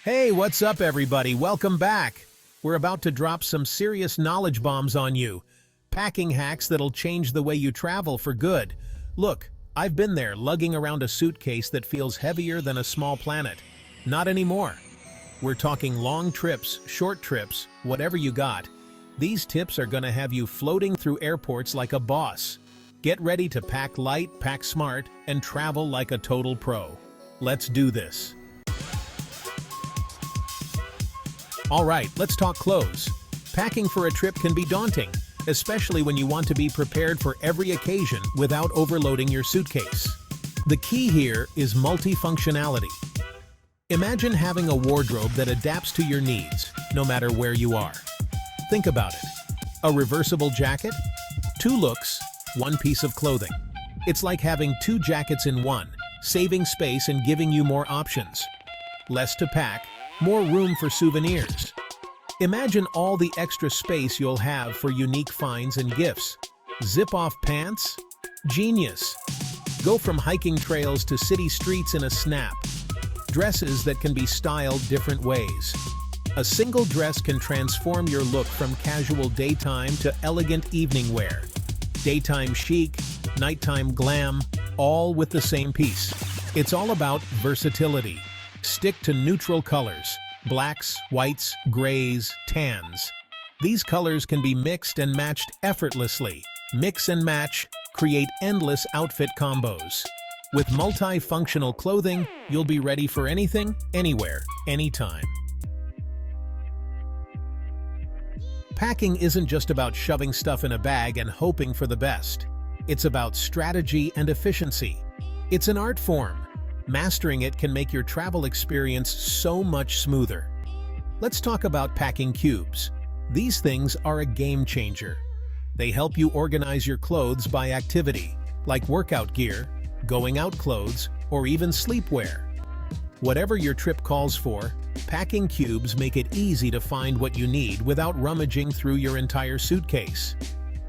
Hey, what's up, everybody? Welcome back. We're about to drop some serious knowledge bombs on you. Packing hacks that'll change the way you travel for good. Look, I've been there, lugging around a suitcase that feels heavier than a small planet. Not anymore. We're talking long trips, short trips, whatever you got. These tips are gonna have you floating through airports like a boss. Get ready to pack light, pack smart, and travel like a total pro. Let's do this. All right, let's talk clothes. Packing for a trip can be daunting, especially when you want to be prepared for every occasion without overloading your suitcase. The key here is multifunctionality. Imagine having a wardrobe that adapts to your needs, no matter where you are. Think about it. A reversible jacket? 2 looks, 1 piece of clothing. It's like having 2 jackets in one, saving space and giving you more options. Less to pack, more room for souvenirs. Imagine all the extra space you'll have for unique finds and gifts. Zip-off pants? Genius! Go from hiking trails to city streets in a snap. Dresses that can be styled different ways. A single dress can transform your look from casual daytime to elegant evening wear. Daytime chic, nighttime glam, all with the same piece. It's all about versatility. Stick to neutral colors: blacks, whites, grays, tans. These colors can be mixed and matched effortlessly. Mix and match, create endless outfit combos. With multifunctional clothing, you'll be ready for anything, anywhere, anytime. Packing isn't just about shoving stuff in a bag and hoping for the best. It's about strategy and efficiency. It's an art form. Mastering it can make your travel experience so much smoother. Let's talk about packing cubes. These things are a game changer. They help you organize your clothes by activity, like workout gear, going out clothes, or even sleepwear. Whatever your trip calls for, packing cubes make it easy to find what you need without rummaging through your entire suitcase.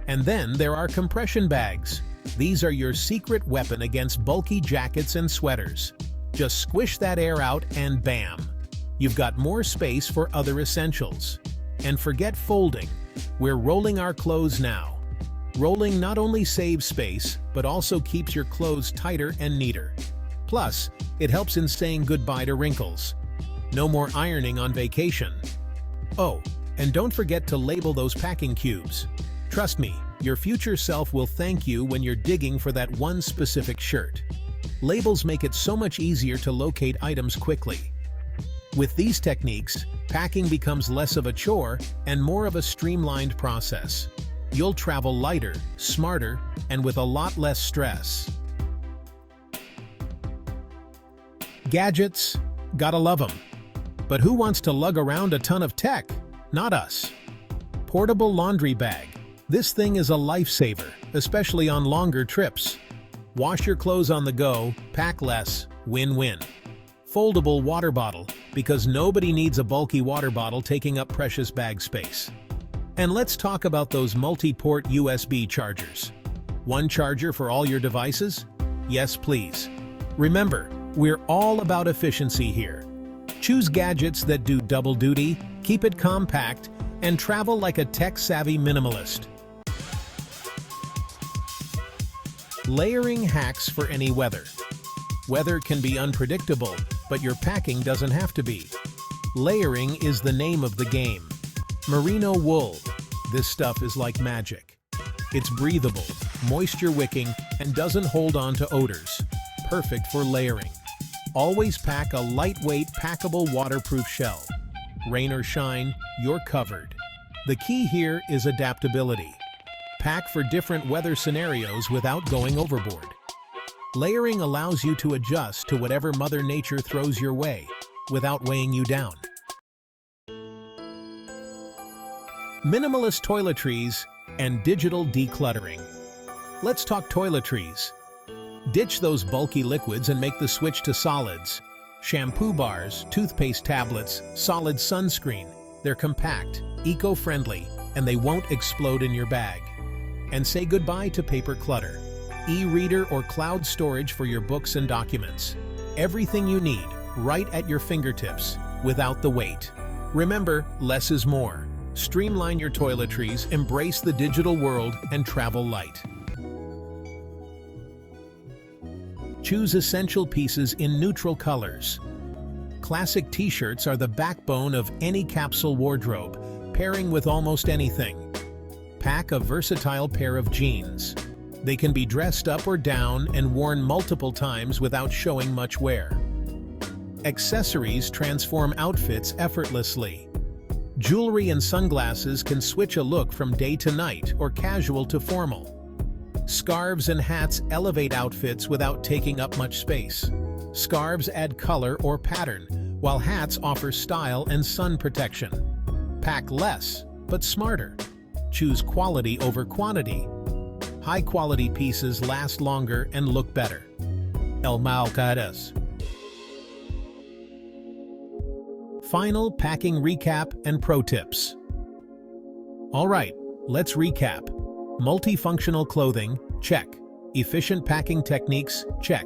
And then there are compression bags. These are your secret weapon against bulky jackets and sweaters. Just squish that air out and bam! You've got more space for other essentials. And forget folding. We're rolling our clothes now. Rolling not only saves space, but also keeps your clothes tighter and neater. Plus, it helps in saying goodbye to wrinkles. No more ironing on vacation. Oh, and don't forget to label those packing cubes. Trust me, your future self will thank you when you're digging for that one specific shirt. Labels make it so much easier to locate items quickly. With these techniques, packing becomes less of a chore and more of a streamlined process. You'll travel lighter, smarter, and with a lot less stress. Gadgets? Gotta love them. But who wants to lug around a ton of tech? Not us. Portable laundry bag. This thing is a lifesaver, especially on longer trips. Wash your clothes on the go, pack less, win-win. Foldable water bottle, because nobody needs a bulky water bottle taking up precious bag space. And let's talk about those multi-port USB chargers. One charger for all your devices? Yes, please. Remember, we're all about efficiency here. Choose gadgets that do double duty, keep it compact, and travel like a tech-savvy minimalist. Layering hacks for any weather. Weather can be unpredictable, but your packing doesn't have to be. Layering is the name of the game. Merino wool. This stuff is like magic. It's breathable, moisture-wicking, and doesn't hold on to odors. Perfect for layering. Always pack a lightweight, packable, waterproof shell. Rain or shine, you're covered. The key here is adaptability. Pack for different weather scenarios without going overboard. Layering allows you to adjust to whatever Mother Nature throws your way, without weighing you down. Minimalist toiletries and digital decluttering. Let's talk toiletries. Ditch those bulky liquids and make the switch to solids. Shampoo bars, toothpaste tablets, solid sunscreen. They're compact, eco-friendly, and they won't explode in your bag. And say goodbye to paper clutter. E-reader or cloud storage for your books and documents. Everything you need, right at your fingertips, without the weight. Remember, less is more. Streamline your toiletries, embrace the digital world, and travel light. Choose essential pieces in neutral colors. Classic t-shirts are the backbone of any capsule wardrobe, pairing with almost anything. Pack a versatile pair of jeans. They can be dressed up or down and worn multiple times without showing much wear. Accessories transform outfits effortlessly. Jewelry and sunglasses can switch a look from day to night or casual to formal. Scarves and hats elevate outfits without taking up much space. Scarves add color or pattern, while hats offer style and sun protection. Pack less, but smarter. Choose quality over quantity. High-quality pieces last longer and look better. El Malcadas. Final packing recap and pro tips. All right, let's recap. Multifunctional clothing, check. Efficient packing techniques, check.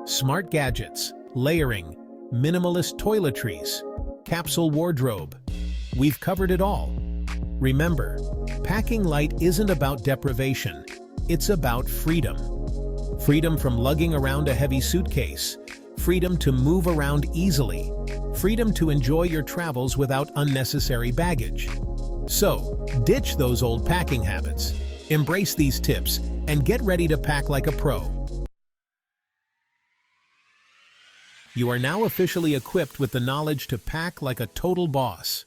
Smart gadgets, layering, minimalist toiletries, capsule wardrobe. We've covered it all. Remember, packing light isn't about deprivation, it's about freedom. Freedom from lugging around a heavy suitcase, freedom to move around easily, freedom to enjoy your travels without unnecessary baggage. So, ditch those old packing habits. Embrace these tips and get ready to pack like a pro. You are now officially equipped with the knowledge to pack like a total boss.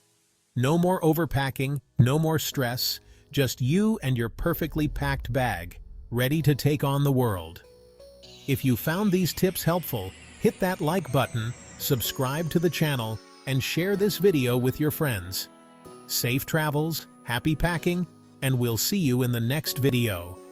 No more overpacking, no more stress, just you and your perfectly packed bag, ready to take on the world. If you found these tips helpful, hit that like button, subscribe to the channel, and share this video with your friends. Safe travels, happy packing, and we'll see you in the next video.